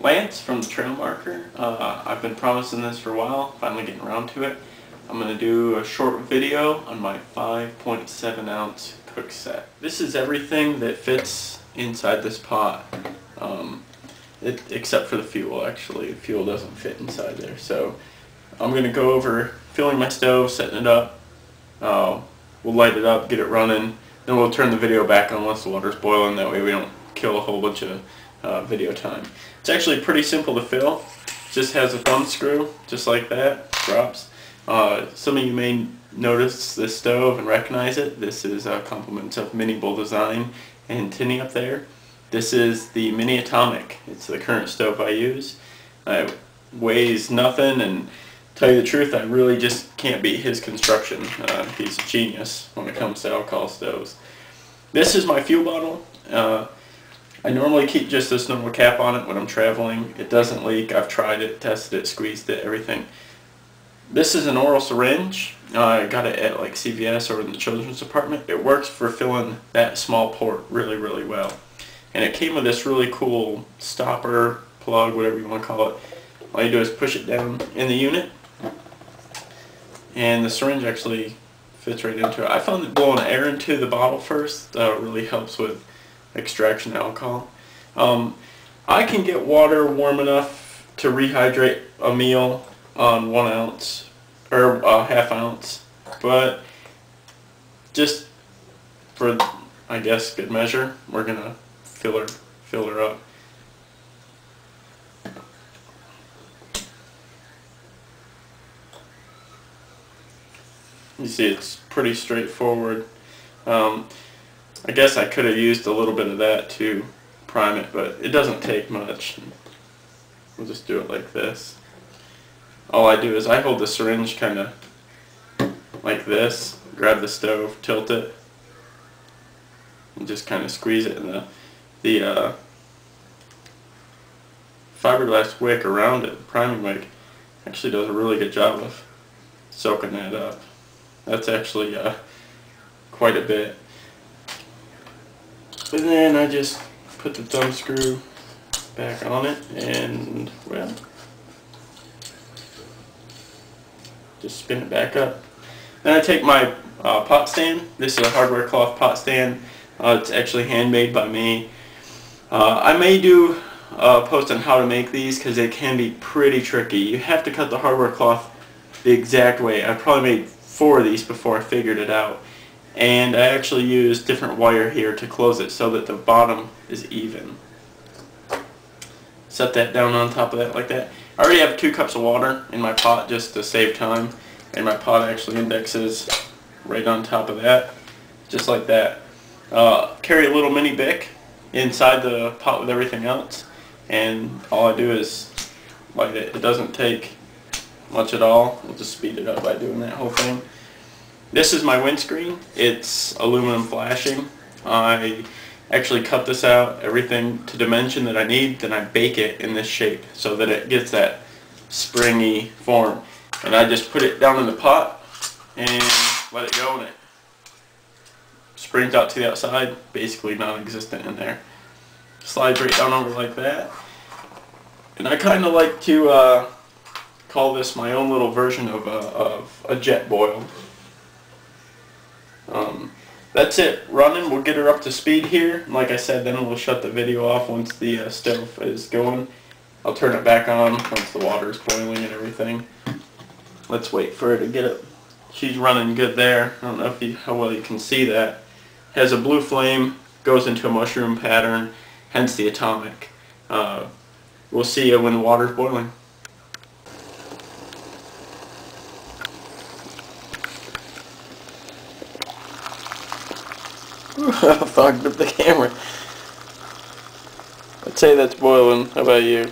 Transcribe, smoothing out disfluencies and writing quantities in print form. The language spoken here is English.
Lance from the Trail Marker. I've been promising this for a while, finally getting around to it. I'm going to do a short video on my 5.7 ounce cook set. This is everything that fits inside this pot, except for the fuel. Actually, the fuel doesn't fit inside there. So I'm going to go over filling my stove, setting it up. We'll light it up, get it running, then we'll turn the video back on once the water's boiling. That way we don't kill a whole bunch of video time. It's actually pretty simple to fill. It just has a thumb screw, just like that, drops. Some of you may notice this stove and recognize it. This is a compliments of Mini Bull Design and Tinny up there. This is the Mini Atomic. It's the current stove I use. It weighs nothing, and tell you the truth, I really just can't beat his construction. He's a genius when it comes to alcohol stoves. This is my fuel bottle. I normally keep just this normal cap on it when I'm traveling. It doesn't leak. I've tried it, tested it, squeezed it, everything. This is an oral syringe. I got it at like CVS or in the children's department. It works for filling that small port really, really well. And it came with this really cool stopper, plug, whatever you want to call it. All you do is push it down in the unit, and the syringe actually fits right into it. I found that blowing air into the bottle first really helps with extraction alcohol. I can get water warm enough to rehydrate a meal on 1 ounce or half ounce, but just for, I guess, good measure, we're gonna fill her up. You see, it's pretty straightforward. I guess I could have used a little bit of that to prime it, but it doesn't take much. We'll just do it like this. All I do is I hold the syringe kind of like this, grab the stove, tilt it, and just kind of squeeze it, and the fiberglass wick around it, the priming wick, actually does a really good job of soaking that up. That's actually quite a bit. And then I just put the thumb screw back on it, and, well, just spin it back up. Then I take my pot stand. This is a hardware cloth pot stand. It's actually handmade by me. I may do a post on how to make these because they can be pretty tricky. You have to cut the hardware cloth the exact way. I probably made 4 of these before I figured it out. And I actually use different wire here to close it so that the bottom is even. Set that down on top of that like that. I already have 2 cups of water in my pot just to save time, and my pot actually indexes right on top of that, just like that. Carry a little mini Bic inside the pot with everything else, and all I do is light it. It doesn't take much at all. We'll just speed it up by doing that whole thing. This is my windscreen. It's aluminum flashing. I actually cut this out, everything to dimension that I need, then I bake it in this shape so that it gets that springy form. And I just put it down in the pot and let it go, and it springs out to the outside, basically non-existent in there. Slides right down over like that. And I kind of like to call this my own little version of a jet boil. That's it, running. We'll get her up to speed here. Like I said, then we'll shut the video off once the stove is going. I'll turn it back on once the water is boiling and everything. Let's wait for her to get it. She's running good there. I don't know how well you can see that. Has a blue flame, goes into a mushroom pattern, hence the atomic. We'll see you when the water's boiling. I fogged up the camera. I'd say that's boiling. How about you?